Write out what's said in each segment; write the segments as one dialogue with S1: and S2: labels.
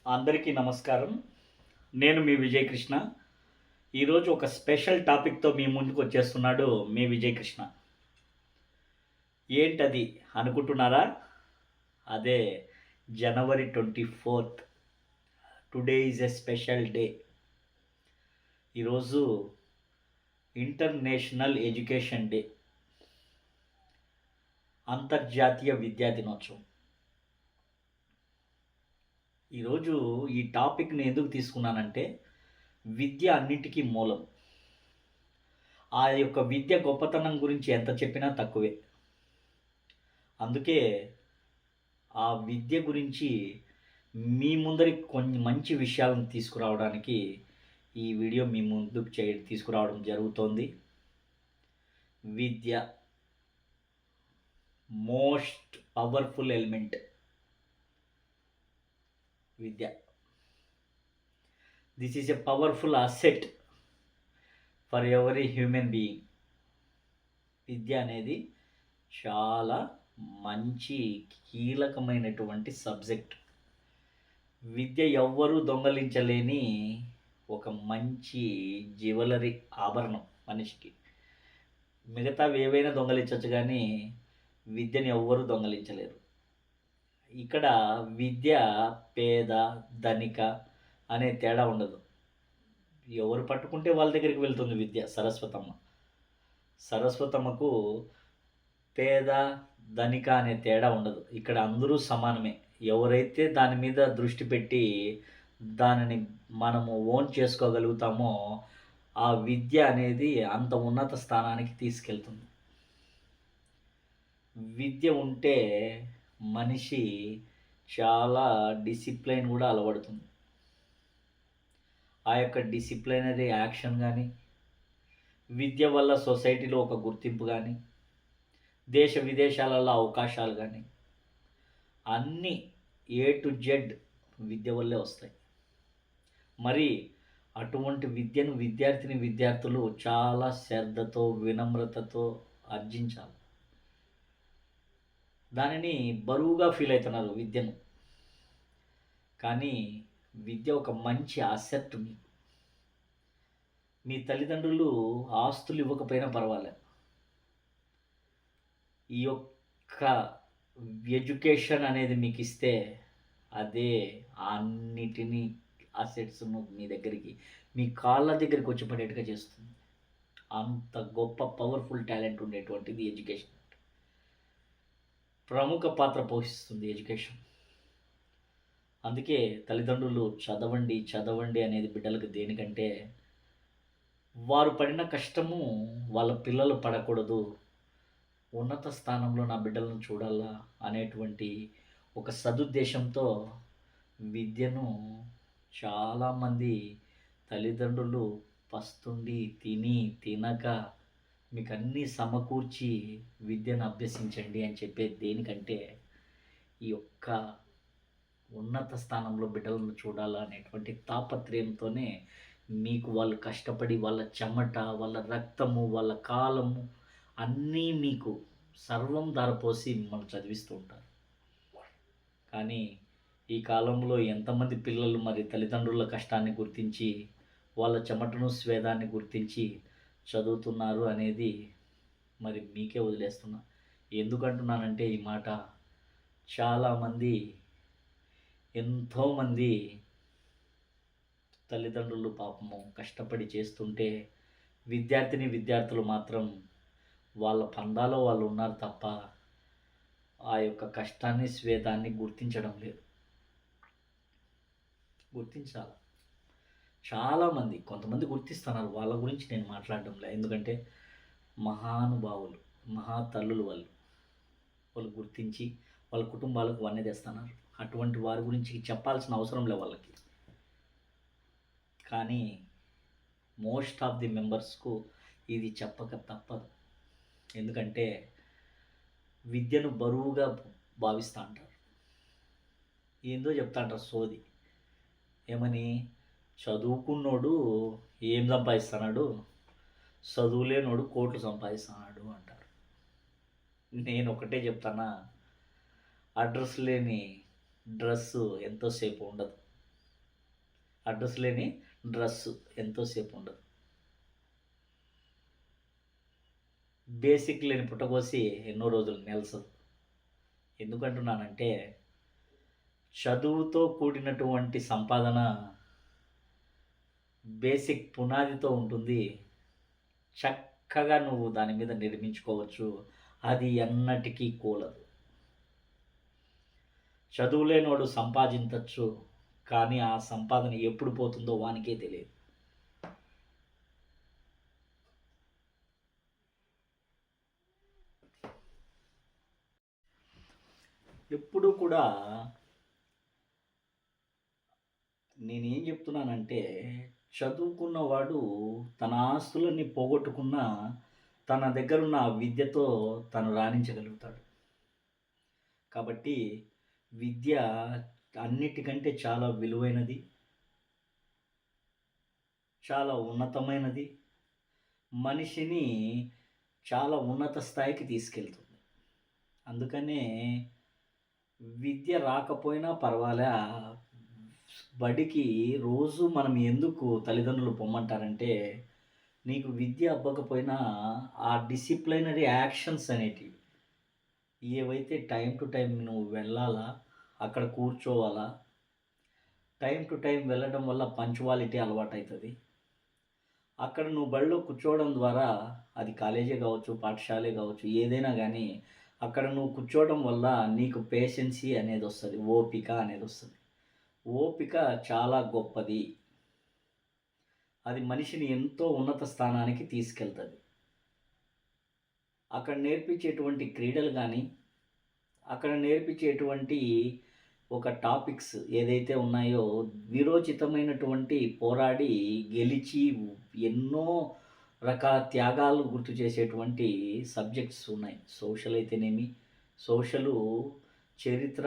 S1: అందరికీ నమస్కారం. నేను మీ విజయ్ కృష్ణ. ఈరోజు ఒక స్పెషల్ టాపిక్‌తో మీ ముందుకు వచ్చేస్తున్నాడు మీ విజయ్ కృష్ణ. ఏంటది అనుకుంటున్నారా? అదే జనవరి 24థ్. Today is a special day. ఈరోజు ఇంటర్నేషనల్ ఎడ్యుకేషన్ డే. అంతర్జాతీయ విద్యా దినోత్సవం. ఈరోజు ఈ టాపిక్‌ని ఎందుకు తీసుకున్నానంటే, విద్య అన్నిటికీ మూలం. ఆ యొక్క విద్య గొప్పతనం గురించి ఎంత చెప్పినా తక్కువే. అందుకే ఆ విద్య గురించి మీ ముందరికి కొన్ని మంచి విషయాలను తీసుకురావడానికి ఈ వీడియో మీ ముందుకు తీసుకురావడం జరుగుతోంది. విద్య మోస్ట్ పవర్ఫుల్ ఎలిమెంట్. విద్య. This is a powerful asset for every human being. విద్య అనేది చాలా మంచి కీలకమైనటువంటి సబ్జెక్ట్. విద్య ఎవ్వరూ దొంగలించలేని ఒక మంచి జ్యువెలరీ ఆభరణం మనిషికి. మిగతావి ఏవైనా దొంగలించవచ్చు కానీ విద్యని ఎవ్వరూ దొంగలించలేరు. ఇక్కడ విద్య పేద ధనిక అనే తేడా ఉండదు. ఎవరు పట్టుకుంటే వాళ్ళ దగ్గరికి వెళ్తుంది విద్య. సరస్వతమ్మ. సరస్వతమ్మకు పేద ధనిక అనే తేడా ఉండదు. ఇక్కడ అందరూ సమానమే. ఎవరైతే దాని మీద దృష్టి పెట్టి దానిని మనము ఓన్ చేసుకోగలుగుతామో ఆ విద్య అనేది అంత ఉన్నత స్థానానికి తీసుకెళ్తుంది. విద్య ఉంటే మనిషి చాలా డిసిప్లైన్ కూడా అలవడుతుంది. ఆ యొక్క డిసిప్లైనరీ యాక్షన్ కానీ, విద్య వల్ల సొసైటీలో ఒక గుర్తింపు కానీ, దేశ విదేశాలలో అవకాశాలు కానీ అన్నీ ఏ టు జెడ్ విద్య వల్లే వస్తాయి. మరి అటువంటి విద్యను విద్యార్థులు చాలా శ్రద్ధతో వినమ్రతతో ఆర్జించాలి. దానిని బరువుగా ఫీల్ అవుతున్నారు విద్యను. కానీ విద్య ఒక మంచి అసెట్. మీ తల్లిదండ్రులు ఆస్తులు ఇవ్వకపోయినా పర్వాలేదు, ఈ యొక్క ఎడ్యుకేషన్ అనేది మీకు ఇస్తే అదే అన్నిటినీ అసెట్స్ను మీ దగ్గరికి, మీ కాళ్ళ దగ్గరికి వచ్చి పడేట్టుగా చేస్తుంది. అంత గొప్ప పవర్ఫుల్ టాలెంట్ ఉండేటువంటిది ఎడ్యుకేషన్. ప్రముఖ పాత్ర పోషిస్తుంది ఎడ్యుకేషన్. అందుకే తల్లిదండ్రులు చదవండి చదవండి అనేది బిడ్డలకు దేనికంటే, వారు పడిన కష్టము వాళ్ళ పిల్లలు పడకూడదు, ఉన్నత స్థానంలో నా బిడ్డలను చూడాలా అనేటువంటి ఒక సదుద్దేశంతో విద్యను చాలామంది తల్లిదండ్రులు పస్తుండి తిని తినక మీకు అన్నీ సమకూర్చి విద్యను అభ్యసించండి అని చెప్పేది దేనికంటే, ఈ యొక్క ఉన్నత స్థానంలో బిడ్డలను చూడాలా అనేటువంటి తాపత్రయంతోనే మీకు వాళ్ళు కష్టపడి వాళ్ళ చెమట, వాళ్ళ రక్తము, వాళ్ళ కాలము అన్నీ మీకు సర్వం ధారపోసి మిమ్మల్ని చదివిస్తూ ఉంటారు. కానీ ఈ కాలంలో ఎంతమంది పిల్లలు మరి తల్లిదండ్రుల కష్టాన్ని గుర్తించి, వాళ్ళ చెమటను స్వేదాన్ని గుర్తించి చదువుతున్నారు అనేది మరి మీకే వదిలేస్తున్నా. ఎందుకంటున్నానంటే ఈ మాట, చాలామంది ఎంతోమంది తల్లిదండ్రులు పాపము కష్టపడి చేస్తుంటే విద్యార్థులు మాత్రం వాళ్ళ పందాలో వాళ్ళు ఉన్నారు తప్ప ఆ యొక్క కష్టాన్ని స్వేదాన్ని గుర్తించడం లేదు. గుర్తించాలి. చాలామంది కొంతమంది గుర్తిస్తున్నారు, వాళ్ళ గురించి నేను మాట్లాడడం లేదు. ఎందుకంటే మహానుభావులు, మహా తల్లులు వాళ్ళు గుర్తించి వాళ్ళ కుటుంబాలకు వన్నె తెస్తున్నారు. అటువంటి వారి గురించి చెప్పాల్సిన అవసరం లేదు వాళ్ళకి. కానీ మోస్ట్ ఆఫ్ ది మెంబర్స్కు ఇది చెప్పక తప్పదు. ఎందుకంటే విద్యను బరువుగా భావిస్తూ అంటారు. ఏందో చెప్తా అంటారు సోది. ఏమని? చదువుకున్నోడు ఏం సంపాదిస్తున్నాడు, చదువులేనోడు కోట్లు సంపాదిస్తున్నాడు అంటారు. నేను ఒకటే చెప్తానా, అడ్రస్ లేని డ్రెస్సు ఎంతోసేపు ఉండదు. అడ్రస్ లేని డ్రెస్సు ఎంతోసేపు ఉండదు. బేసిక్ లేని పుట్టకోసి ఎన్నో రోజులు నిలసదు. ఎందుకంటున్నానంటే చదువుతో కూడినటువంటి సంపాదన బేసిక్ పునాదితో ఉంటుంది. చక్కగా నువ్వు దాని మీద నిర్మించుకోవచ్చు. అది ఎన్నటికీ కూలదు. చదువులేనోడు సంపాదించవచ్చు, కానీ ఆ సంపాదన ఎప్పుడు పోతుందో వానికే తెలియదు. ఎప్పుడు కూడా నేనేం చెప్తున్నానంటే, చదువుకున్నవాడు తన ఆస్తులన్నీ పోగొట్టుకున్న తన దగ్గరున్న విద్యతో తను రాణించగలుగుతాడు. కాబట్టి విద్య అన్నిటికంటే చాలా విలువైనది, చాలా ఉన్నతమైనది, మనిషిని చాలా ఉన్నత స్థాయికి తీసుకెళ్తుంది. అందుకనే విద్య రాకపోయినా పర్వాలే, బడికి రోజు మనం ఎందుకు తల్లిదండ్రులు పొమ్మంటారంటే, నీకు విద్య అవ్వకపోయినా ఆ డిసిప్లినరీ యాక్షన్స్ అనేటివి ఏవైతే టైం టు టైం నువ్వు వెళ్ళాలా, అక్కడ కూర్చోవాలా, టైం టు టైం వెళ్ళడం వల్ల పంక్చువాలిటీ అలవాటవుతుంది. అక్కడ నువ్వు బడిలో కూర్చోవడం ద్వారా, అది కాలేజే కావచ్చు, పాఠశాలే కావచ్చు, ఏదైనా కానీ అక్కడ నువ్వు కూర్చోవడం వల్ల నీకు పేషెన్సీ అనేది వస్తుంది, ఓపిక అనేది వస్తుంది. ఓపిక చాలా గొప్పది. అది మనిషిని ఎంతో ఉన్నత స్థానానికి తీసుకెళ్తుంది. అక్కడ నేర్పించేటువంటి క్రీడలు కానీ, అక్కడ నేర్పించేటువంటి ఒక టాపిక్స్ ఏదైతే ఉన్నాయో, వీరోచితమైనటువంటి పోరాడి గెలిచి ఎన్నో రకాల త్యాగాలు గుర్తు చేసేటువంటి సబ్జెక్ట్స్ ఉన్నాయి. సోషల్ అయితేనేమి, సోషలు, చరిత్ర,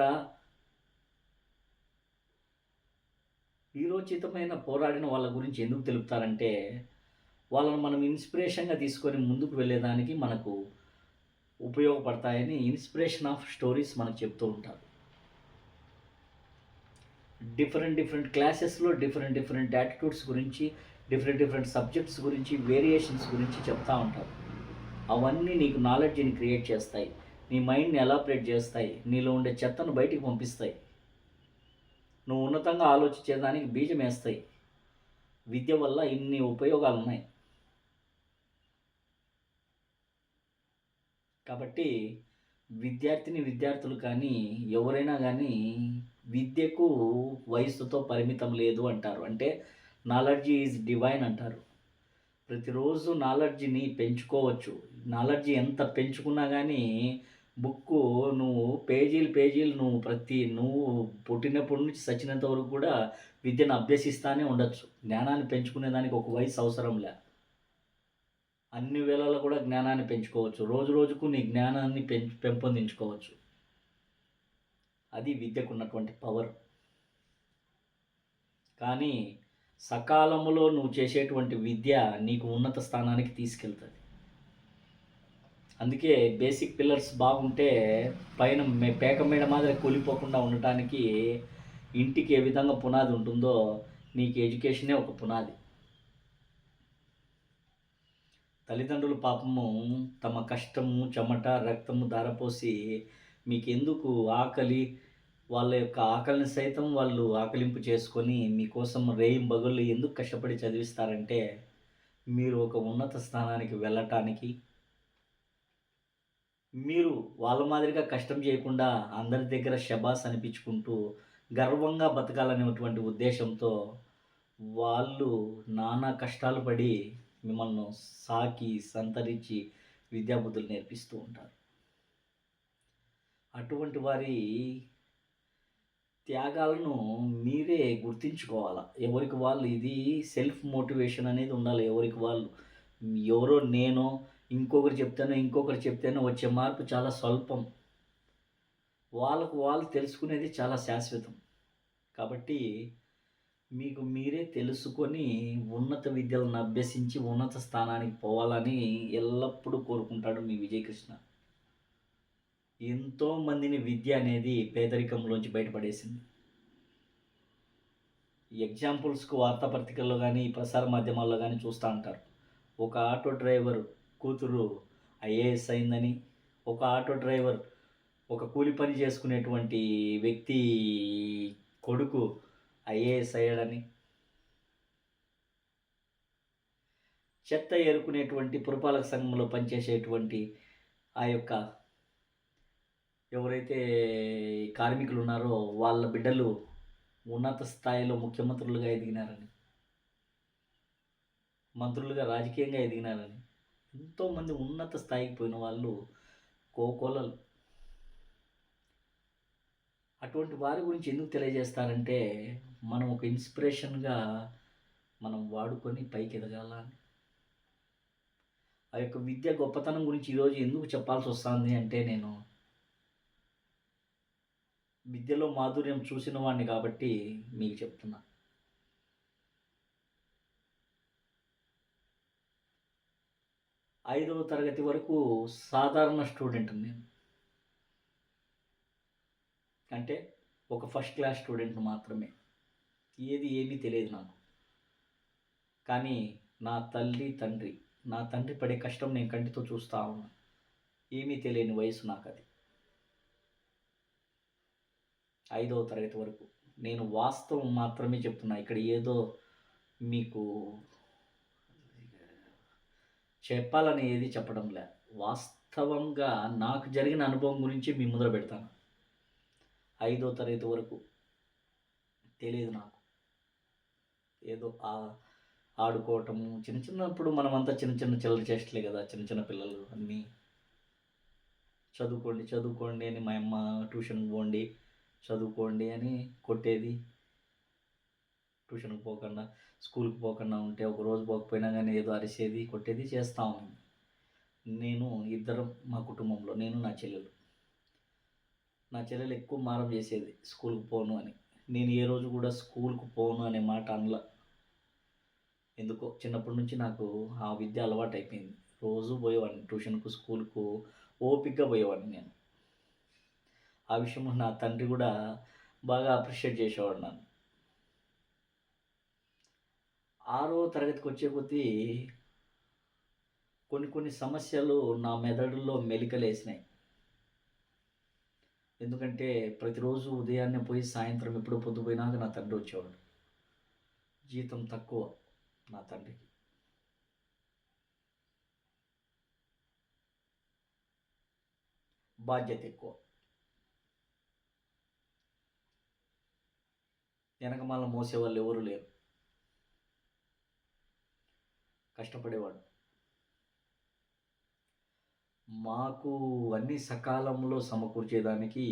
S1: వీరోచితమైన పోరాడిన వాళ్ళ గురించి ఎందుకు తెలుపుతారంటే, వాళ్ళని మనం ఇన్స్పిరేషన్గా తీసుకొని ముందుకు వెళ్ళేదానికి మనకు ఉపయోగపడతాయని ఇన్స్పిరేషన్ ఆఫ్ స్టోరీస్ మనకు చెప్తూ ఉంటారు. డిఫరెంట్ క్లాసెస్లో డిఫరెంట్ యాటిట్యూడ్స్ గురించి, డిఫరెంట్ సబ్జెక్ట్స్ గురించి, వేరియేషన్స్ గురించి చెప్తూ ఉంటారు. అవన్నీ నీకు నాలెడ్జ్ని క్రియేట్ చేస్తాయి, నీ మైండ్ని ఎలాబరేట్ చేస్తాయి, నీలో ఉండే చెత్తను బయటికి పంపిస్తాయి, నువ్వు ఉన్నతంగా ఆలోచించేదానికి బీజం వేస్తాయి. విద్య వల్ల ఇన్ని ఉపయోగాలు ఉన్నాయి. కాబట్టి విద్యార్థులు కానీ ఎవరైనా కానీ విద్యకు వయసుతో పరిమితం లేదు అంటారు. అంటే నాలెడ్జ్ ఈజ్ డివైన్ అంటారు. ప్రతిరోజు నాలెడ్జ్ని పెంచుకోవచ్చు. నాలెడ్జ్ ఎంత పెంచుకున్నా కానీ బుక్కు నువ్వు పేజీలు నువ్వు పుట్టినప్పటి నుంచి చచ్చినంత వరకు కూడా విద్యను అభ్యసిస్తూనే ఉండొచ్చు. జ్ఞానాన్ని పెంచుకునేదానికి ఒక వయసు అవసరం లే. అన్ని వేళల్లో కూడా జ్ఞానాన్ని పెంచుకోవచ్చు. రోజుకు నీ జ్ఞానాన్ని పెంపొందించుకోవచ్చు. అది విద్యకు ఉన్నటువంటి పవర్. కానీ సకాలంలో నువ్వు చేసేటువంటి విద్య నీకు ఉన్నత స్థానానికి తీసుకెళ్తుంది. అందుకే బేసిక్ పిల్లర్స్ బాగుంటే పైన పేక మీద మాదిరి కూలిపోకుండా ఉండటానికి ఇంటికి ఏ విధంగా పునాది ఉంటుందో నీకు ఎడ్యుకేషనే ఒక పునాది. తల్లిదండ్రులు పాపము తమ కష్టము, చెమట, రక్తము ధారపోసి మీకెందుకు ఆకలి, వాళ్ళ యొక్క ఆకలిని సైతం వాళ్ళు ఆకలింపు చేసుకొని మీకోసం రేయింబగళ్ళు ఎందుకు కష్టపడి చదివిస్తారంటే, మీరు ఒక ఉన్నత స్థానానికి వెళ్ళటానికి, మీరు వాళ్ళ మాదిరిగా కష్టం చేయకుండా అందరి దగ్గర శబాస్ అనిపించుకుంటూ గర్వంగా బతకాలనేటువంటి ఉద్దేశంతో వాళ్ళు నానా కష్టాలు పడి మిమ్మల్ని సాకి సంతరించి విద్యాబుద్ధులు నేర్పిస్తూ ఉంటారు. అటువంటి వారి త్యాగాలను మీరే గుర్తించుకోవాలా. ఎవరికి వాళ్ళు ఇది సెల్ఫ్ మోటివేషన్ అనేది ఉండాలి. ఎవరికి వాళ్ళు, ఎవరో నేనో ఇంకొకరు చెప్తేనో వచ్చే మార్పు చాలా స్వల్పం. వాళ్ళకు వాళ్ళు తెలుసుకునేది చాలా శాశ్వతం. కాబట్టి మీకు మీరే తెలుసుకొని ఉన్నత విద్యలను అభ్యసించి ఉన్నత స్థానానికి పోవాలని ఎల్లప్పుడూ కోరుకుంటాడు మీ విజయకృష్ణ. ఎంతోమందిని విద్య అనేది పేదరికంలోంచి బయటపడేసింది. ఎగ్జాంపుల్స్‌కు వార్తాపత్రికల్లో గానీ, ప్రసార మాధ్యమాల్లో గానీ చూస్తా ఉంటారు. ఒక ఆటో డ్రైవర్ కూతురు ఐఏఎస్ అయిందని, ఒక ఆటో డ్రైవర్ ఒక కూలి పని చేసుకునేటువంటి వ్యక్తి కొడుకు ఐఏఎస్ అయ్యాడని, చెత్త ఏరుకునేటువంటి పురపాలక సంఘంలో పనిచేసేటువంటి ఆ యొక్క ఎవరైతే కార్మికులున్నారో వాళ్ళ బిడ్డలు ఉన్నత స్థాయిలో ముఖ్యమంత్రులుగా ఎదిగినారని, మంత్రులుగా రాజకీయంగా ఎదిగినారని, ఎంతోమంది ఉన్నత స్థాయికి పోయిన వాళ్ళు కోకొల్లలు. అటువంటి వారి గురించి ఎందుకు తెలియజేస్తారంటే, మనం ఒక ఇన్స్పిరేషన్‌గా మనం వాడుకొని పైకి ఎదగాల అని. ఆ యొక్క విద్య గొప్పతనం గురించి ఈరోజు ఎందుకు చెప్పాల్సొస్తాంది అంటే, నేను విద్యలో మాధుర్యం చూసిన వాడిని కాబట్టి మీకు చెప్తున్నా. 5వ తరగతి వరకు సాధారణ స్టూడెంట్‌ని నేను. అంటే ఒక ఫస్ట్ క్లాస్ స్టూడెంట్ మాత్రమే. ఏమీ తెలియదు నాకు. కానీ నా తల్లి, తండ్రి, నా తండ్రి పడే కష్టం నేను కంటితో చూస్తా ఉన్నా. ఏమీ తెలియని వయసు నాకది. 5వ తరగతి వరకు. నేను వాస్తవం మాత్రమే చెప్తున్నా. ఇక్కడ ఏదో మీకు చెప్పాలని ఏది చెప్పడంలే. వాస్తవంగా నాకు జరిగిన అనుభవం గురించి మీ ముందర పెడతాను. 5వ తరగతి వరకు తెలీదు నాకు. ఏదో ఆడుకోవటము చిన్నప్పుడు మనమంతా చిన్న చిల్లర చేష్టలే కదా, చిన్న పిల్లలు అన్నీ. చదువుకోండి అని మా అమ్మ ట్యూషన్‌కి పోండి, చదువుకోండి అని కొట్టేది. ట్యూషన్‌కి పోకుండా, స్కూల్‌కి పోకుండా ఉంటే ఒకరోజు పోకపోయినా కానీ ఏదో అరిసేది, కొట్టేది చేస్తా ఉన్నాను. నేను ఇద్దరం మా కుటుంబంలో, నేను నా చెల్లెలు. నా చెల్లెలు ఎక్కువ మారం చేసేది స్కూల్‌కి పోను అని. నేను ఏ రోజు కూడా స్కూల్‌కి పోను అనే మాట అనలా. ఎందుకో చిన్నప్పటి నుంచి నాకు ఆ విద్య అలవాటైపోయింది. రోజూ పోయేవాడిని ట్యూషన్‌కు, స్కూల్‌కు ఓపికగా పోయేవాడిని నేను. ఆ విషయంలో నా తండ్రి కూడా బాగా అప్రిషియేట్ చేసేవాడు నన్ను. 6వ తరగతికొచ్చే కొద్దీ కొన్ని సమస్యలు నా మెదడులో మెలికలేసినాయి. ఎందుకంటే ప్రతిరోజు ఉదయాన్నే పోయి సాయంత్రం ఎప్పుడో పొద్దుపోయినాక నా తండ్రి వచ్చేవాడు. జీతం తక్కువ నా తండ్రికి. బాధ్యత ఎక్కువ. వెనకమాల మోసేవాళ్ళు ఎవరు లేరు. కష్టపడేవాడు. మాకు అన్నీ సకాలంలో సమకూర్చేదానికి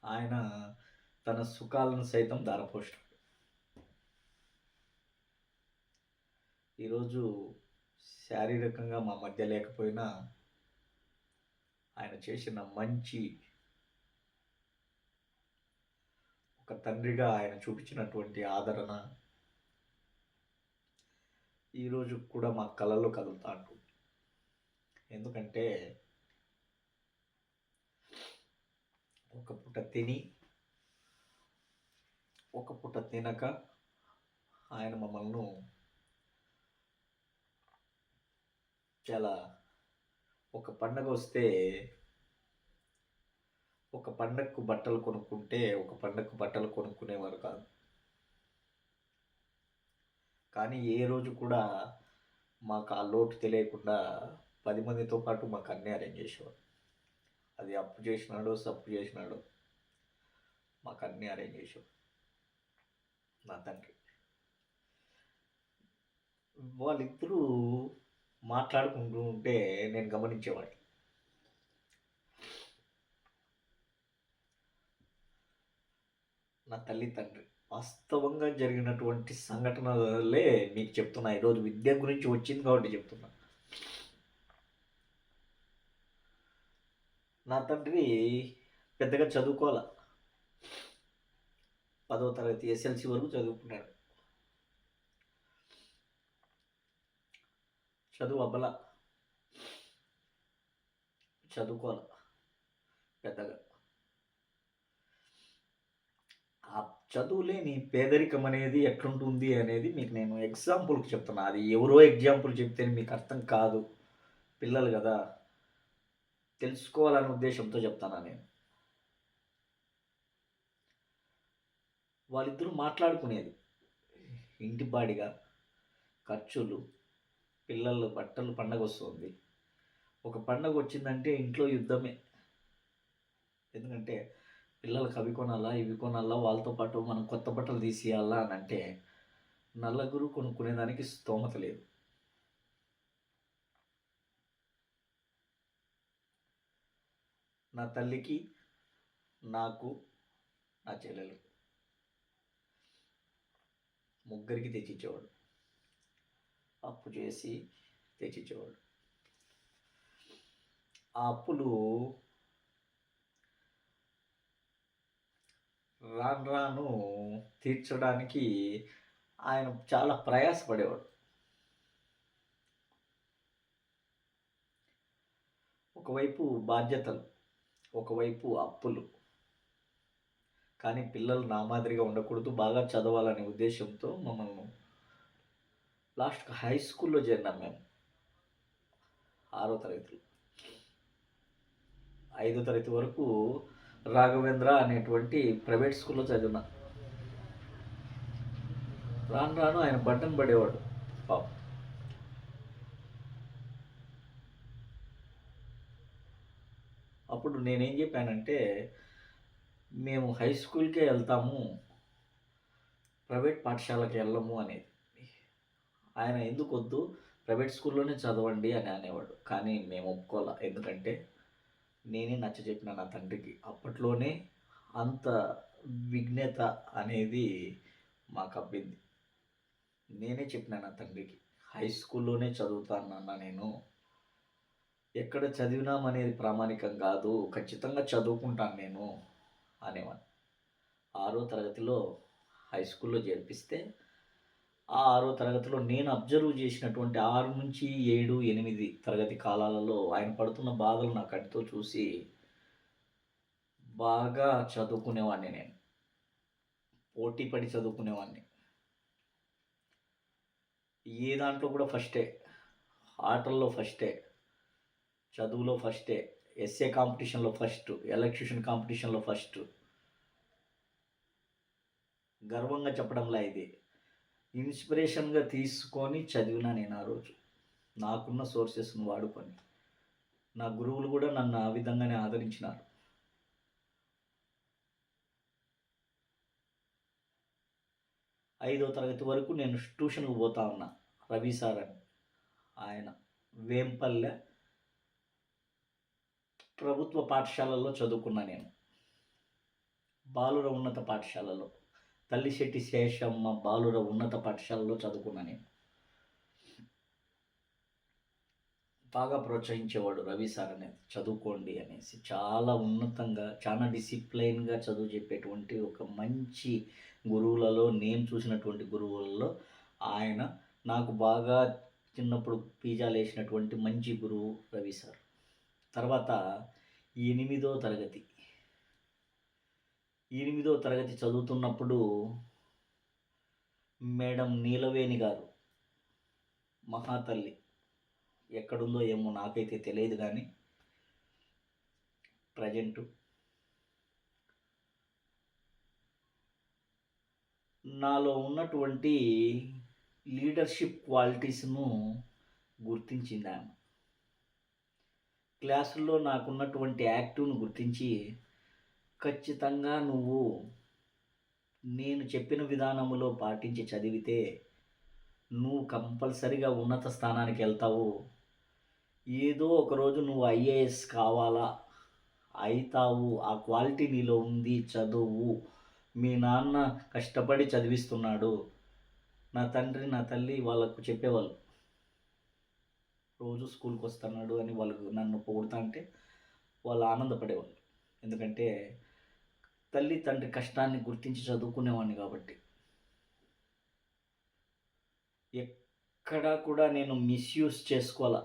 S1: ఆయన తన సుఖాలను సైతం ధారపోశాడు. ఈరోజు శారీరకంగా మా మధ్య లేకపోయినా ఆయన చేసిన మంచి, ఒక తండ్రిగా ఆయన చూపించినటువంటి ఆదరణ ఈరోజు కూడా మా కళ్ళల్లో కదులుతా ఉంటుంది. ఎందుకంటే ఒక పూట తిని, ఒక పూట తినక ఆయన మమ్మల్ని చాలా, ఒక పండగ వస్తే ఒక పండగకు బట్టలు కొనుక్కుంటే ఒక పండగకు బట్టలు కొనుక్కునేవారు కాదు. కానీ ఏ రోజు కూడా మాకు ఆ లోటు తెలియకుండా 10 మందితో పాటు మాకు అన్నీ అరేంజ్ చేసేవారు. అది అప్పు చేసినాడో సప్పు చేసినాడో మాకు అన్నీ అరేంజ్ చేసేవారు నా తండ్రి. వాళ్ళిద్దరూ మాట్లాడుకుంటూ ఉంటే నేను గమనించేవాడిని. నా తల్లి తండ్రి వాస్తవంగా జరిగినటువంటి సంఘటనలే మీకు చెప్తున్నా. ఈరోజు విద్య గురించి వచ్చింది కాబట్టి చెప్తున్నా. నా తండ్రి పెద్దగా చదువుకోవాల. 10వ తరగతి ఎస్ఎల్సి వరకు చదువుకున్నాడు. చదువు అబ్బల, చదువుకోవాల పెద్దగా. చదువు లేని పేదరికం అనేది ఎట్లుంటుంది అనేది మీకు నేను ఎగ్జాంపుల్‌కి చెప్తున్నా. అది ఎవరో ఎగ్జాంపుల్ చెప్తే మీకు అర్థం కాదు. పిల్లలు గదా! తెలుసుకోవాలనే ఉద్దేశ్యంతో చెప్తాన్నా నేను. వాళ్ళిద్దరూ మాట్లాడుకునేది. ఇంటి బాడిగ, ఖర్చులు, పిల్లలు బట్టలు పండగొస్తుంది. ఒక పండగొచ్చిందంటే ఇంట్లో యుద్ధమే. ఎందుకంటే పిల్లలకి అవి కొనాలా, ఇవి కొనాలా, వాళ్ళతో పాటు మనం కొత్త బట్టలు తీసియాలా అనంటే నలుగురు కొనుక్కునేదానికి స్తోమత లేదు. నా తల్లికి, నాకు, నా చెల్లెలు ముగ్గురికి తెచ్చిచ్చేవాడు. అప్పు చేసి తెచ్చిచ్చేవాడు. ఆ అప్పులు రాను రాను తీర్చడానికి ఆయన చాలా ప్రయాసపడేవాడు. ఒకవైపు బాధ్యతలు, ఒకవైపు అప్పులు. కానీ పిల్లలు నా మాదిరిగా ఉండకూడదు, బాగా చదవాలనే ఉద్దేశంతో మమ్మల్ని లాస్ట్‌కి హై స్కూల్‌లో చేరినాం మేము. 6వ తరగతిలో. 5వ తరగతి వరకు రాఘవేంద్ర అనేటువంటి ప్రైవేట్ స్కూల్‌లో చదివినా. రాను రాను ఆయన బర్డెన్ పడేవాడు పాపం. అప్పుడు నేనేం చెప్పానంటే, మేము హై స్కూల్‌కే వెళ్తాము, ప్రైవేట్ పాఠశాలకి వెళ్ళము అనేది. ఆయన ఎందుకొద్దు, ప్రైవేట్ స్కూల్‌లోనే చదవండి అని అనేవాడు. కానీ మేము ఒప్పుకోలా. ఎందుకంటే నేనే నచ్చజెప్పిన నా తండ్రికి. అప్పట్లోనే అంత విఘ్నత అనేది మాకబ్బింది. నేనే చెప్పిన నా తండ్రికి, హై స్కూల్‌లోనే చదువుతాను నాన్న నేను. ఎక్కడ చదివినామనేది ప్రామాణికం కాదు. ఖచ్చితంగా చదువుకుంటాను నేను అనేవాడిని. 6వ తరగతిలో హై స్కూల్‌లో చేర్పిస్తే, ఆ 6వ తరగతిలో నేను అబ్జర్వ్ చేసినటువంటి 6-7, 8 తరగతి కాలాలలో ఆయన పడుతున్న బాధలు నా కంటితో చూసి బాగా చదువుకునేవాడిని నేను. పోటీ పడి చదువుకునేవాడిని. ఏ దాంట్లో కూడా ఫస్టే. ఆటల్లో ఫస్టే. చదువులో ఫస్టే. ఎస్సే కాంపిటీషన్‌లో ఫస్ట్. ఎలక్యూషన్ కాంపిటీషన్‌లో ఫస్ట్. గర్వంగా చెప్పడంలా ఇది. ఇన్స్పిరేషన్‌గా తీసుకొని చదివినా నేను ఆ రోజు. నాకున్న సోర్సెస్‌ని వాడుకొని. నా గురువులు కూడా నన్ను ఆ విధంగానే ఆదరించినారు. 5వ తరగతి వరకు నేను ట్యూషన్‌కి పోతా ఉన్నా. రవి సార్ అని. ఆయన వేంపల్లె ప్రభుత్వ పాఠశాలల్లో చదువుకున్నా నేను. బాలుర ఉన్నత పాఠశాలలో. తల్లిశెట్టి శేషమ్మ బాలుర ఉన్నత పాఠశాలలో చదువుకున్నా నేను. బాగా ప్రోత్సహించేవాడు రవి సార్ అనేది. చదువుకోండి అనేసి. చాలా ఉన్నతంగా, చాలా డిసిప్లైన్‌గా చదువు చెప్పేటువంటి ఒక మంచి గురువులలో, నేను చూసినటువంటి గురువులలో ఆయన నాకు బాగా చిన్నప్పుడు పీజాలేసినటువంటి మంచి గురువు రవి సార్. తర్వాత 8వ తరగతి. 8వ తరగతి చదువుతున్నప్పుడు మేడం నీలవేణి గారు, మహాతల్లి. ఎక్కడుందో ఏమో నాకైతే తెలియదు గానీ ప్రజెంటు నాలో ఉన్నటువంటి లీడర్‌షిప్ క్వాలిటీస్‌ను గుర్తించిందామె. క్లాసుల్లో నాకున్నటువంటి యాక్టివ్‌ని గుర్తించి, ఖచ్చితంగా నువ్వు నేను చెప్పిన విధానములో పాటించి చదివితే, నువ్వు కంపల్సరీగా ఉన్నత స్థానానికెళ్తావు. ఏదో ఒకరోజు నువ్వు ఐఏఎస్ కావాలా, అయితావు. ఆ క్వాలిటీ నీలో ఉంది. చదువు. మీ నాన్న కష్టపడి చదివిస్తున్నాడు. నా తండ్రి, నా తల్లి వాళ్ళకు చెప్పేవాళ్ళు. రోజు స్కూల్‌కొస్తున్నాడు అని వాళ్ళు నన్ను పొగుడుతుంటే వాళ్ళు ఆనందపడేవాళ్ళు. ఎందుకంటే తల్లి, తండ్రి కష్టాన్ని గుర్తించి చదువుకునేవాడిని కాబట్టి. ఎక్కడా కూడా నేను మిస్‌యూజ్ చేసుకోలా.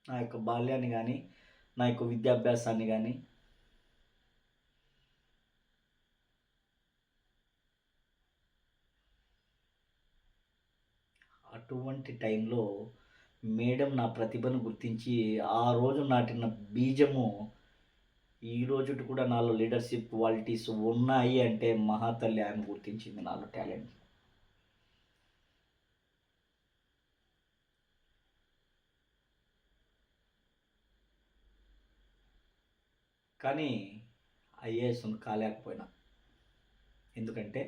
S1: నా యొక్క బాల్యాన్ని గానీ, నా యొక్క విద్యాభ్యాసాన్ని గానీ అటువంటి టైంలో మేడం నా ప్రతిభను గుర్తించి ఆ రోజు నాటిన బీజము ఈ రోజుటి కూడా నాలో లీడర్షిప్ క్వాలిటీస్ ఉన్నాయి అంటే మహాతల్లి ఆమె గుర్తించింది నాలో టాలెంట్. కానీ ఐఏఎస్ను కాలేకపోయినా, ఎందుకంటే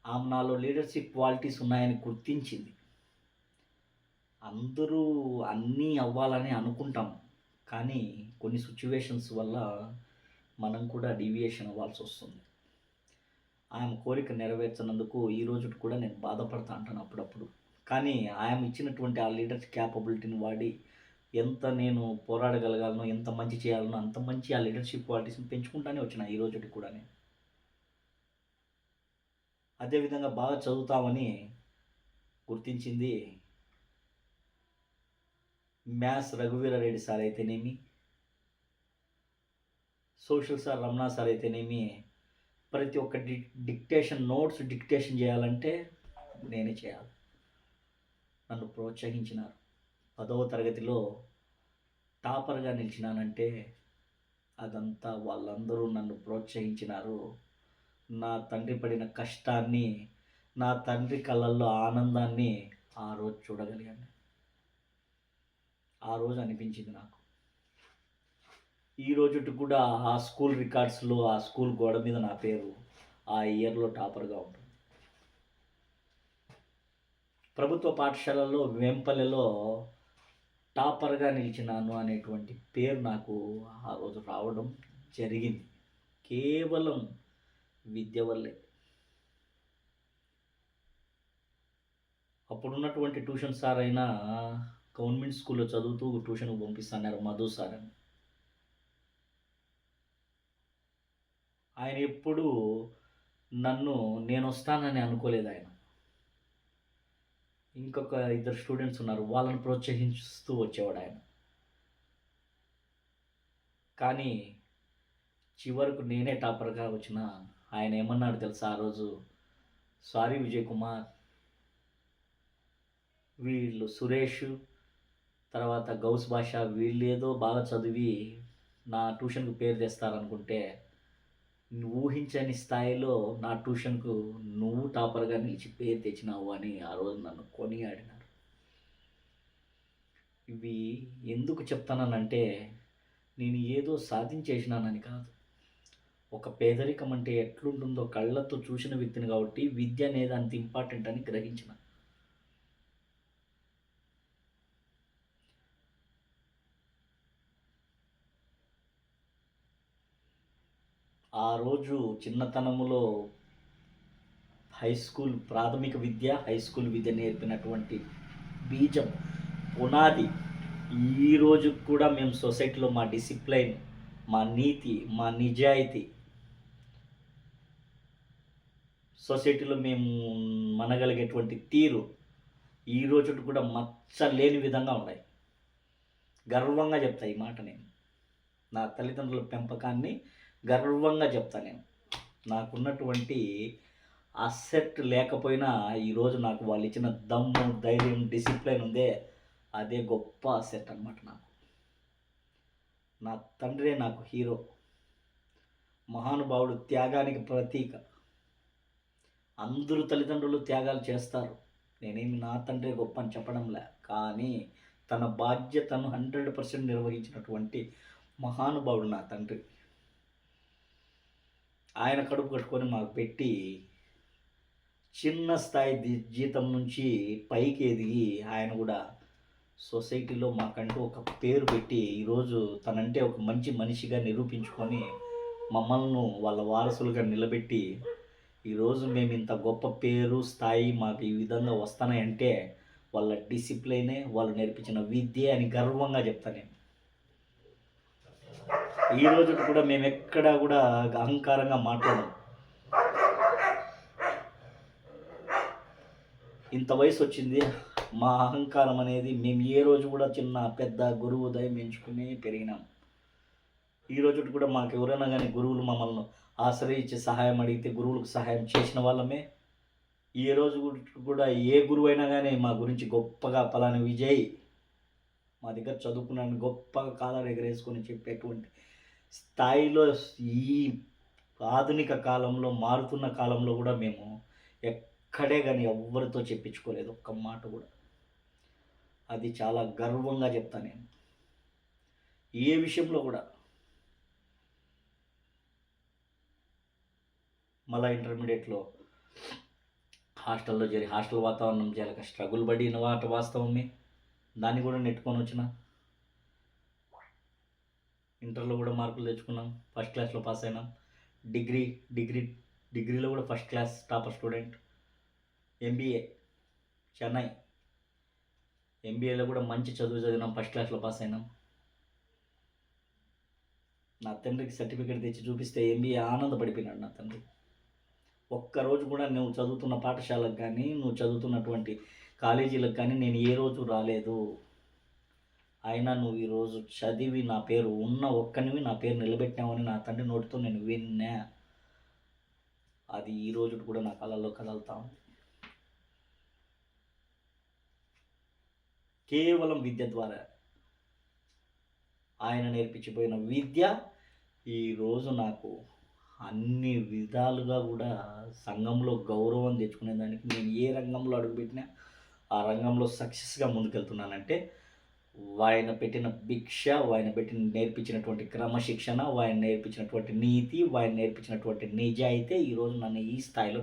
S1: ఆమె నాలో లీడర్షిప్ క్వాలిటీస్ ఉన్నాయని గుర్తించింది. అందరూ అన్నీ అవ్వాలని అనుకుంటాం, కానీ కొన్ని సిచ్యువేషన్స్ వల్ల మనం కూడా డీవియేషన్ అవ్వాల్సి వస్తుంది. ఆమె కోరిక నెరవేర్చినందుకు ఈ రోజు కూడా నేను బాధపడతా అంటాను అప్పుడప్పుడు. కానీ ఆమె ఇచ్చినటువంటి ఆ లీడర్ క్యాపబిలిటీని వాడి ఎంత నేను పోరాడగలగాలనో, ఎంత మంచి చేయాలనో అంత మంచి ఆ లీడర్షిప్ క్వాలిటీస్ని పెంచుకుంటానే వచ్చిన ఈ రోజుకి కూడా నేను. అదేవిధంగా బాగా చదువుతామని గుర్తించింది మ్యాథ్స్ రఘువీరారెడ్డి సార్ అయితేనేమి, సోషల్ సార్ రమణ సార్ అయితేనేమి, ప్రతి ఒక్క డిక్టేషన్ నోట్స్ డిక్టేషన్ చేయాలంటే నేనే చేయాలి. నన్ను ప్రోత్సహించినారు. 10వ తరగతిలో టాపర్గా నిలిచినానంటే అదంతా వాళ్ళందరూ నన్ను ప్రోత్సహించినారు. నా తండ్రి పడిన కష్టాన్ని, నా తండ్రి కళ్ళల్లో ఆనందాన్ని ఆ రోజు చూడగలిగాను. ఆ రోజు అనిపించింది నాకు, ఈ రోజుటి కూడా ఆ స్కూల్ రికార్డ్స్లో ఆ స్కూల్ గోడ మీద నా పేరు ఆ ఇయర్లో టాపర్గా ఉంటుంది. ప్రభుత్వ పాఠశాలలో వెంపల్లెలో టాపర్గా నిలిచినాను అనేటువంటి పేరు నాకు ఆ రోజు రావడం జరిగింది, కేవలం విద్య వల్లే. అప్పుడున్నటువంటి ట్యూషన్ సార్ అయినా గవర్నమెంట్ స్కూల్లో చదువుతూ ట్యూషన్కి పంపిస్తున్నారు మధు సార్ అని. ఆయన ఎప్పుడు నన్ను నేను వస్తానని అనుకోలేదు. ఆయన ఇంకొక 2 స్టూడెంట్స్ ఉన్నారు, వాళ్ళని ప్రోత్సహిస్తూ వచ్చేవాడు ఆయన. కానీ చివరకు నేనే టాపర్గా వచ్చిన ఆయన ఏమన్నాడు తెలుసా ఆ రోజు? సారీ విజయ్ కుమార్, వీళ్ళు సురేష్ తర్వాత గౌస్ భాష వీళ్ళు ఏదో బాగా చదివి నా ట్యూషన్కు పేరు తెస్తారనుకుంటే ఊహించని స్థాయిలో నా ట్యూషన్కు నువ్వు టాపర్గా నిలిచి పేరు తెచ్చినావు అని ఆ రోజు నన్ను కొనియాడినారు. ఇవి ఎందుకు చెప్తానంటే నేను ఏదో సాధించేసినానని కాదు, ఒక పేదరికం అంటే ఎట్లుంటుందో కళ్ళతో చూసిన వ్యక్తిని కాబట్టి విద్య అనేది అంత ఇంపార్టెంట్ అని గ్రహించిన. ఆ రోజు చిన్నతనములో ప్రాథమిక విద్య, హై స్కూల్ విద్య నేర్పినటువంటి బీజం పునాది ఈ రోజు కూడా మేము సొసైటీలో మా డిసిప్లైన్, మా నీతి, మా నిజాయితీ, సొసైటీలో మేము మనగలిగేటువంటి తీరు ఈ రోజు కూడా మచ్చలేని విధంగా ఉన్నాయి. గర్వంగా చెప్తా ఈ మాట నేను. నా తల్లిదండ్రుల పెంపకాన్ని గర్వంగా చెప్తా నేను. నాకున్నటువంటి అసెట్ లేకపోయినా ఈరోజు నాకు వాళ్ళు ఇచ్చిన దమ్ము, ధైర్యం, డిసిప్లైన్ ఉందే, అదే గొప్ప అసెట్ అన్నమాట నాకు. నా తండ్రే నాకు హీరో, మహానుభావుడు, త్యాగానికి ప్రతీక. అందరూ తల్లిదండ్రులు త్యాగాలు చేస్తారు, నేనేమి నా తండ్రే గొప్ప అని చెప్పడంలే, కానీ తన బాధ్యతను 100% నిర్వహించినటువంటి మహానుభావుడు నా తండ్రి. ఆయన కడుపు కట్టుకొని మాకు పెట్టి చిన్న స్థాయి జీతం నుంచి పైకి ఎదిగి ఆయన కూడా సొసైటీలో మాకంటూ ఒక పేరు పెట్టి ఈరోజు తనంటే ఒక మంచి మనిషిగా నిరూపించుకొని మమ్మల్ని వాళ్ళ వారసులుగా నిలబెట్టి ఈరోజు మేము ఇంత గొప్ప పేరు స్థాయి మాకు ఈ విధంగా వస్తానంటే వాళ్ళ డిసిప్లైనే, వాళ్ళు నేర్పించిన విద్య అని గర్వంగా చెప్తాను నేను. ఈ రోజు కూడా మేము ఎక్కడా కూడా అహంకారంగా మాట్లాడము. ఇంత వయసు వచ్చింది, మా అహంకారం అనేది మేము ఏ రోజు కూడా చిన్న పెద్ద గురువు దయం ఎంచుకుని పెరిగినాం. ఈ రోజు కూడా మాకు ఎవరైనా కానీ గురువులు మమ్మల్ని ఆశ్రయించి సహాయం అడిగితే గురువులకు సహాయం చేసిన వాళ్ళమే. ఏ రోజు కూడా ఏ గురువు అయినా కానీ మా గురించి గొప్పగా పలానా విజయ్ మా దగ్గర చదువుకున్నాను గొప్పగా కాలర్ ఎగరేసుకొని చెప్పేటువంటి స్థాయిలో ఈ ఆధునిక కాలంలో మారుతున్న కాలంలో కూడా మేము ఎక్కడే కానీ ఎవ్వరితో చెప్పించుకోలేదు ఒక్క మాట కూడా. అది చాలా గర్వంగా చెప్తాను నేను. ఏ విషయంలో కూడా మళ్ళీ ఇంటర్మీడియట్లో హాస్టల్ వాతావరణం చాలా స్ట్రగుల్ పడిన వాటి వాస్తవమే, దాన్ని కూడా నెట్టుకొని వచ్చిన. ఇంటర్లో కూడా మార్కులు తెచ్చుకున్నాం, ఫస్ట్ క్లాస్లో పాస్ అయినాం. డిగ్రీలో కూడా first class topper student. MBA Chennai, ఎంబీఏలో కూడా మంచి చదువు చదివినాం, ఫస్ట్ క్లాస్లో పాస్ అయినాం. నా తండ్రికి సర్టిఫికేట్ తెచ్చి చూపిస్తే ఎంబీఏ ఆనందపడిపోయినాడు నా తండ్రి. ఒక్కరోజు కూడా నువ్వు చదువుతున్న పాఠశాలకు కానీ నువ్వు చదువుతున్నటువంటి కాలేజీలకు కానీ నేను ఏ రోజు రాలేదు, అయినా నువ్వు ఈరోజు చదివి నా పేరు ఉన్న ఒక్కనివి నా పేరు నిలబెట్టావని నా తండ్రి నోటితో నేను విన్నా. అది ఈ రోజు కూడా నా కళల్లో కదలుతా ఉంది. కేవలం విద్య ద్వారా ఆయన నేర్పించిపోయిన విద్య ఈరోజు నాకు అన్ని విధాలుగా కూడా సంఘంలో గౌరవం తెచ్చుకునేదానికి నేను ఏ రంగంలో అడుగుపెట్టినా ఆ రంగంలో సక్సెస్గా ముందుకెళ్తున్నానంటే ఆయన పెట్టిన భిక్ష, ఆయన నేర్పించినటువంటి క్రమశిక్షణ, ఆయన నేర్పించినటువంటి నీతి, ఆయన నేర్పించినటువంటి నిజాయితీ ఈరోజు నన్ను ఈ స్థాయిలో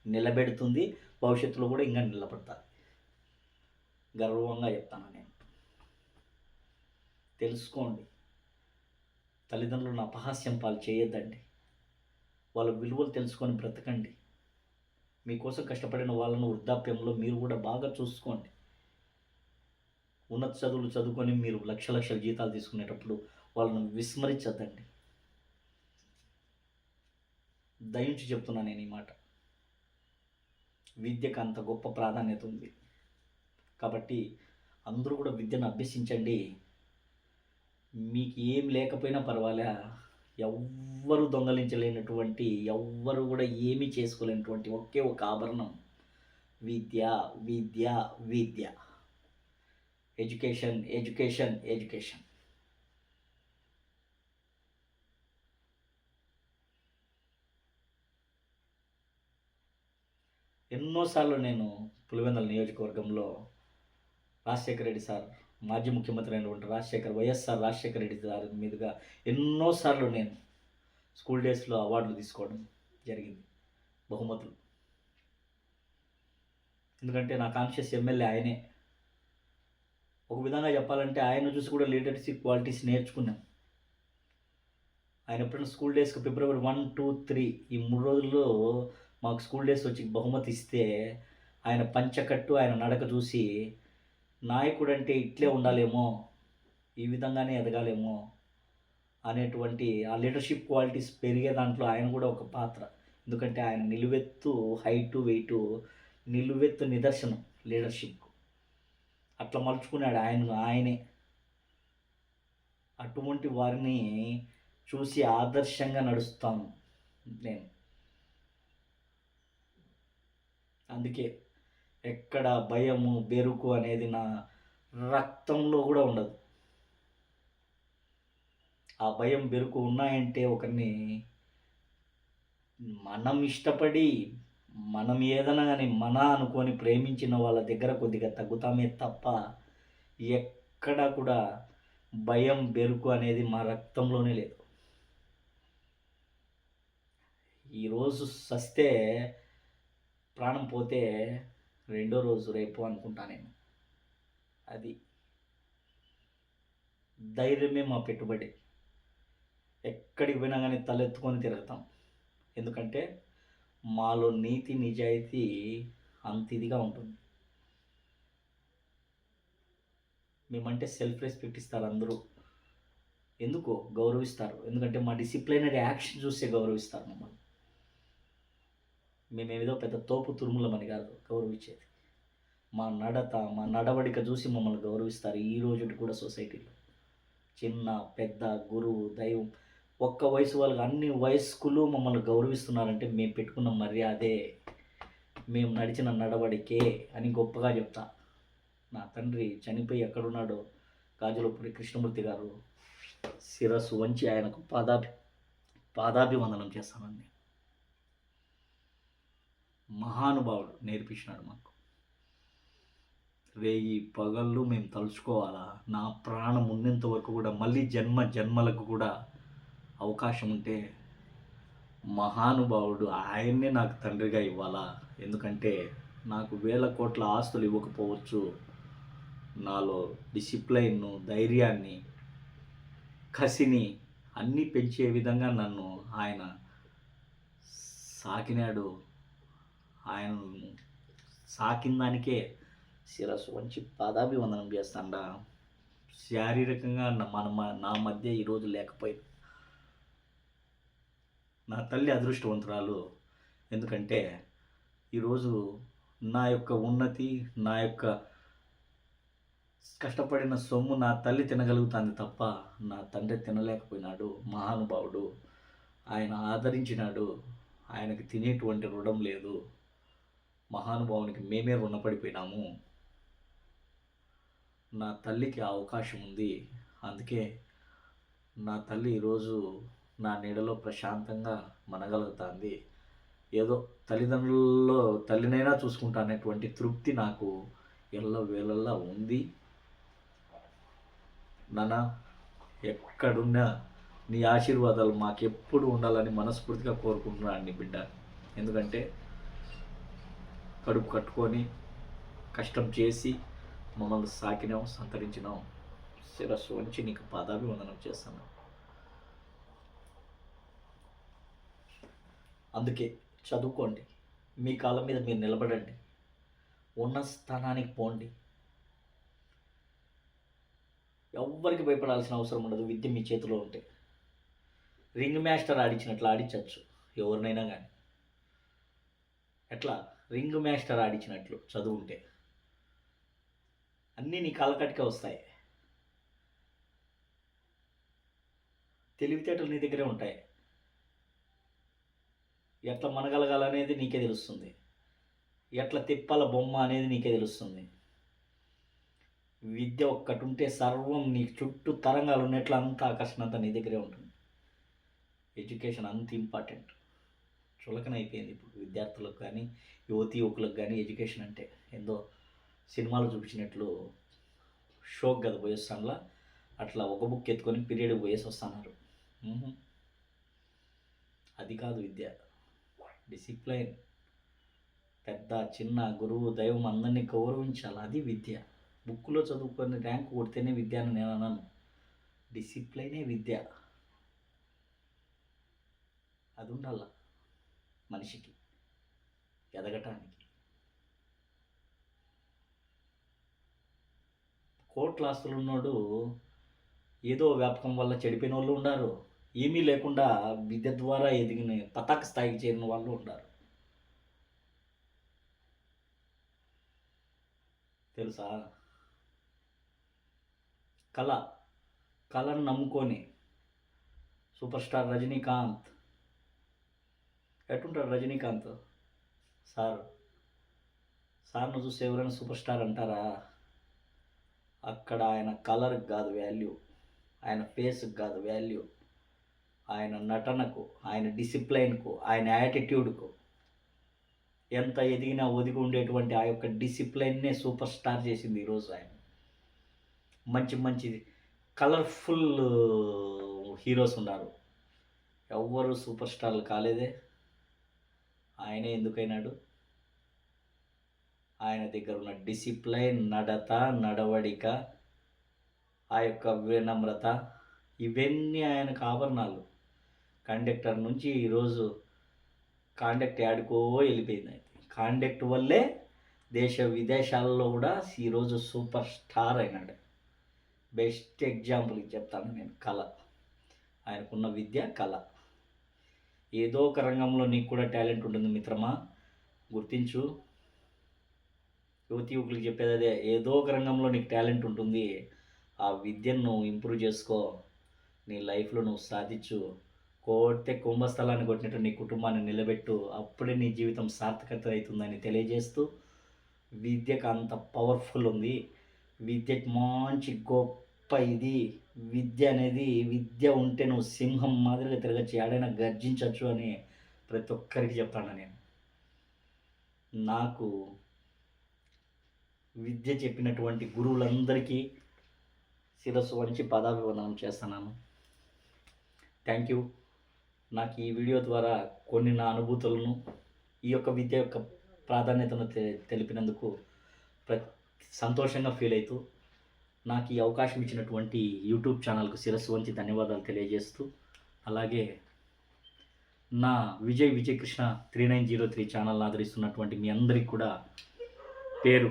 S1: నిలబెడుతుంది, భవిష్యత్తులో కూడా ఇంకా నిలబడతాను. గర్వంగా చెప్తాను నేను. తెలుసుకోండి, తల్లిదండ్రులను అపహాస్యం పాలు చేయొద్దండి, వాళ్ళ విలువలు తెలుసుకొని బ్రతకండి. మీకోసం కష్టపడిన వాళ్ళను వృద్ధాప్యంలో మీరు కూడా బాగా చూసుకోండి. ఉన్నత చదువులు చదువుకొని మీరు లక్షల జీతాలు తీసుకునేటప్పుడు వాళ్ళను విస్మరించద్దండి. దయించి చెప్తున్నా నేను ఈ మాట. విద్యకు అంత గొప్ప ప్రాధాన్యత ఉంది కాబట్టి అందరూ కూడా విద్యను అభ్యసించండి. మీకు ఏం లేకపోయినా పర్వాలే, ఎవ్వరు దొంగలించలేనటువంటి, ఎవ్వరు కూడా ఏమీ చేసుకోలేనటువంటి ఒకే ఒక ఆభరణం విద్య, విద్య, విద్య. Education, education, education. ఎన్నోసార్లు నేను పులివెందుల నియోజకవర్గంలో రాజశేఖర రెడ్డి సార్, మాజీ ముఖ్యమంత్రి అయినటువంటి వైఎస్ఆర్ రాజశేఖర రెడ్డి సార్ మీదుగా ఎన్నోసార్లు నేను స్కూల్ డేస్లో అవార్డులు తీసుకోవడం జరిగింది, బహుమతులు. ఎందుకంటే నా కాన్షియస్ ఎమ్మెల్యే ఆయనే. ఒక విధంగా చెప్పాలంటే ఆయన చూసి కూడా లీడర్షిప్ క్వాలిటీస్ నేర్చుకున్నాం. ఆయన ఎప్పుడైనా స్కూల్ డేస్కి ఫిబ్రవరి 1, 2, 3 ఈ 3 రోజుల్లో మాకు స్కూల్ డేస్ వచ్చి బహుమతి ఇస్తే ఆయన పంచకట్టు, ఆయన నడక చూసి నాయకుడు అంటే ఇట్లే ఉండాలేమో, ఈ విధంగానే ఎదగాలేమో అనేటువంటి ఆ లీడర్షిప్ క్వాలిటీస్ పెరిగే దాంట్లో ఆయన కూడా ఒక పాత్ర. ఎందుకంటే ఆయన నిలువెత్తు హైటు, వెయిటు, నిలువెత్తు నిదర్శనం లీడర్షిప్. అట్లా మలుచుకున్నాడు ఆయనే. అటువంటి వారిని చూసి ఆదర్శంగా నడుస్తాను నేను. అందుకే ఎక్కడ భయము, బెరుకు అనేది నా రక్తంలో కూడా ఉండదు. ఆ భయం, బెరుకు ఉన్నాయంటే ఒకరిని మనం ఇష్టపడి మనం ఏదైనా కానీ అనుకొని ప్రేమించిన వాళ్ళ దగ్గర కొద్దిగా తగ్గుతామే తప్ప ఎక్కడ కూడా భయం, బెరుకు అనేది మా రక్తంలోనే లేదు. ఈరోజు సస్తే ప్రాణం పోతే రెండో రోజు రేపు అనుకుంటా నేను. అది ధైర్యమే మా పెట్టుబడి. ఎక్కడికి పోయినా కానీ తలెత్తుకొని తిరుగుతాం. ఎందుకంటే మాలో నీతి, నిజాయితీ అంత ఇదిగా ఉంటుంది. మేమంటే సెల్ఫ్ రెస్పెక్ట్ ఇస్తారు అందరూ. ఎందుకు గౌరవిస్తారు? ఎందుకంటే మా డిసిప్లినరీ యాక్షన్ చూస్తే గౌరవిస్తారు మమ్మల్ని. మేమేదో పెద్ద తోపు తురుములమని కాదు గౌరవించేది. మా నడత, మా నడవడిక చూసి మమ్మల్ని గౌరవిస్తారు ఈ రోజు కూడా సొసైటీలో. చిన్న, పెద్ద, గురువు, దైవం, ఒక్క వయసు వాళ్ళకి అన్ని వయస్కులు మమ్మల్ని గౌరవిస్తున్నారంటే మేము పెట్టుకున్న మర్యాదే. మేము నడిచిన నడవడికే అని గొప్పగా చెప్తా. నా తండ్రి చనిపోయి ఎక్కడున్నాడో గాజులపూడి కృష్ణమూర్తి గారు శిరస్సు వంచి ఆయనకు పాదాభివందనం చేస్తానండి. మహానుభావుడు నేర్పించినాడు మాకు. రేయి పగళ్ళు మేము తలుచుకోవాలా, నా ప్రాణం ఉన్నంత వరకు కూడా మళ్ళీ జన్మలకు కూడా అవకాశం ఉంటే మహానుభావుడు ఆయన్నే నాకు తండ్రిగా ఇవ్వాలా. ఎందుకంటే నాకు వేల కోట్ల ఆస్తులు ఇవ్వకపోవచ్చు, నాలో డిసిప్లైన్ను, ధైర్యాన్ని, కసిని అన్నీ పెంచే విధంగా నన్ను ఆయన సాకినాడు. ఆయన సాకిన దానికే శిరస్సు వంచి పాదాభివందనం చేస్తాడా. శారీరకంగా నా మధ్య ఈరోజు లేకపోయింది. నా తల్లి అదృష్టవంతురాలు. ఎందుకంటే ఈరోజు నా యొక్క ఉన్నతి, నా యొక్క కష్టపడిన సొమ్ము నా తల్లి తినగలుగుతుంది తప్ప నా తండ్రి తినలేకపోయినాడు. మహానుభావుడు. ఆయన ఆదరించినాడు. ఆయనకి తినేటువంటి రుణం లేదు. మహానుభావునికి మేమే రుణపడిపోయినాము. నా తల్లికి అవకాశం ఉంది. అందుకే నా తల్లి ఈరోజు నా నీడలో ప్రశాంతంగా మనగలుగుతుంది. ఏదో తల్లిదండ్రులలో తల్లినైనా చూసుకుంటా అనేటువంటి తృప్తి నాకు ఎల్లవేళలా ఉంది. నాన్న, ఎక్కడున్నా నీ ఆశీర్వాదాలు మాకెప్పుడు ఉండాలని మనస్ఫూర్తిగా కోరుకుంటున్నాను నీ బిడ్డ. ఎందుకంటే కడుపు కట్టుకొని కష్టం చేసి మమ్మల్ని సాకినాం, సంతరించినాం. శిరస్సు వంచి నీకు పాదాభివందనం చేస్తాను. అందుకే చదువుకోండి, మీ కాళ్ళ మీద మీరు నిలబడండి, ఉన్న స్థానానికి పోండి. ఎవ్వరికి భయపడాల్సిన అవసరం ఉండదు. విద్య మీ చేతిలో ఉంటే రింగ్ మాస్టర్ ఆడించినట్లు ఆడించవచ్చు ఎవరినైనా కానీ. ఎట్లా? రింగ్ మాస్టర్ ఆడించినట్లు చదువు ఉంటే అన్నీ నీ కాళ్ళకట్టుకే వస్తాయి. తెలివితేటలు నీ దగ్గరే ఉంటాయి. ఎట్లా మనగలగాలనేది నీకే తెలుస్తుంది. ఎట్లా తిప్పాల బొమ్మ అనేది నీకే తెలుస్తుంది. విద్య ఒక్కటి ఉంటే సర్వం నీ చుట్టూ తరంగాలు ఉన్నట్లు అంత ఆకర్షణ అంతా నీ దగ్గరే ఉంటుంది. ఎడ్యుకేషన్ అంత ఇంపార్టెంట్. చులకన అయిపోయింది ఇప్పుడు విద్యార్థులకు కానీ, యువకులకు కానీ. ఎడ్యుకేషన్ అంటే ఏందో సినిమాలు చూపించినట్లు షోక్ కదా పోయేస్తానులా, అట్లా ఒక బుక్ ఎత్తుకొని పీరియడ్కి పోయేసి వస్తున్నారు. అది కాదు విద్య. డిసిప్లైన్, పెద్ద చిన్న, గురువు, దైవం అందరినీ గౌరవించాలి. అది విద్య. బుక్లో చదువుకొని ర్యాంక్ కొడితేనే విద్య అని నేను అన్నాను. డిసిప్లైనే విద్య. అది ఉండాల మనిషికి ఎదగటానికి. కోట్ల ఆస్తులు ఉన్నోడు ఏదో వ్యాపకం వల్ల చెడిపోయిన వాళ్ళు ఉన్నారు. ఏమీ లేకుండా విద్య ద్వారా ఎదిగిన పతాక స్థాయికి చేరిన వాళ్ళు ఉన్నారు. తెలుసా? కళను నమ్ముకొని సూపర్ స్టార్ రజనీకాంత్ ఎట్టుంటాడు? రజనీకాంత్ సార్ను చూసి ఎవరైనా సూపర్ స్టార్ అంటారా? అక్కడ ఆయన కలర్కి కాదు వాల్యూ, ఆయన ఫేస్కి కాదు వాల్యూ, ఆయన నటనకు, ఆయన డిసిప్లైన్కు, ఆయన యాటిట్యూడ్కు. ఎంత ఎదిగినా ఒదిగి ఉండేటువంటి ఆ యొక్క డిసిప్లైన్నే సూపర్ స్టార్ చేసింది ఈరోజు ఆయన. మంచి మంచి కలర్ఫుల్ హీరోస్ ఉన్నారు, ఎవ్వరు సూపర్ స్టార్లు కాలేదే. ఆయనే ఎందుకైనాడు? ఆయన దగ్గర ఉన్న డిసిప్లైన్, నడత, నడవడిక, ఆ యొక్క వినమ్రత, ఇవన్నీ ఆయనకు ఆభరణాలు. కండక్టర్ నుంచి ఈరోజు కాండక్ట్ యాడికో వెళ్ళిపోయింది. అయితే కాండక్ట్ వల్లే దేశ విదేశాల్లో కూడా ఈరోజు సూపర్ స్టార్ అయినాడు. బెస్ట్ ఎగ్జాంపుల్ చెప్తాను నేను. కళ, ఆయనకున్న విద్య, కళ. ఏదో ఒక రంగంలో నీకు కూడా టాలెంట్ ఉంటుంది మిత్రమా, గుర్తించు. యువకులకు చెప్పేది అదే. ఏదో ఒక రంగంలో నీకు టాలెంట్ ఉంటుంది. ఆ విద్యను నువ్వు ఇంప్రూవ్ చేసుకో, నీ లైఫ్లో నువ్వు సాధించు. కొడితే కుంభస్థలాన్ని కొట్టినట్టు నీ కుటుంబాన్ని నిలబెట్టు, అప్పుడే నీ జీవితం సార్థకత అవుతుందని తెలియజేస్తూ, విద్యకు అంత పవర్ఫుల్ ఉంది. విద్యకు మంచి గొప్ప ఇది. విద్య ఉంటే నువ్వు సింహం మాదిరిగా తిరగచ్చు, ఏడైనా గర్జించవచ్చు అని ప్రతి ఒక్కరికి చెప్తాను నేను. నాకు విద్య చెప్పినటువంటి గురువులందరికీ శిరస్సు వంచి పాదాభివందనం చేస్తున్నాను. Thank you. నాకు ఈ వీడియో ద్వారా కొన్ని నా అనుభూతులను, ఈ యొక్క విద్య యొక్క ప్రాధాన్యతను తెలిపినందుకు సంతోషంగా ఫీల్ అవుతూ, నాకు ఈ అవకాశం ఇచ్చినటువంటి యూట్యూబ్ ఛానల్కు శిరస్సు వంచి ధన్యవాదాలు తెలియజేస్తూ, అలాగే నా విజయ్ కృష్ణ 3903 ఛానల్ ఆదరిస్తున్నటువంటి మీ అందరికీ కూడా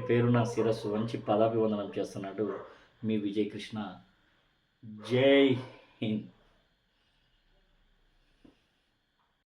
S1: పేరున శిరస్సు వంచి పదాభివందనం చేస్తున్నాడు మీ విజయ్ కృష్ణ. జై హింద్.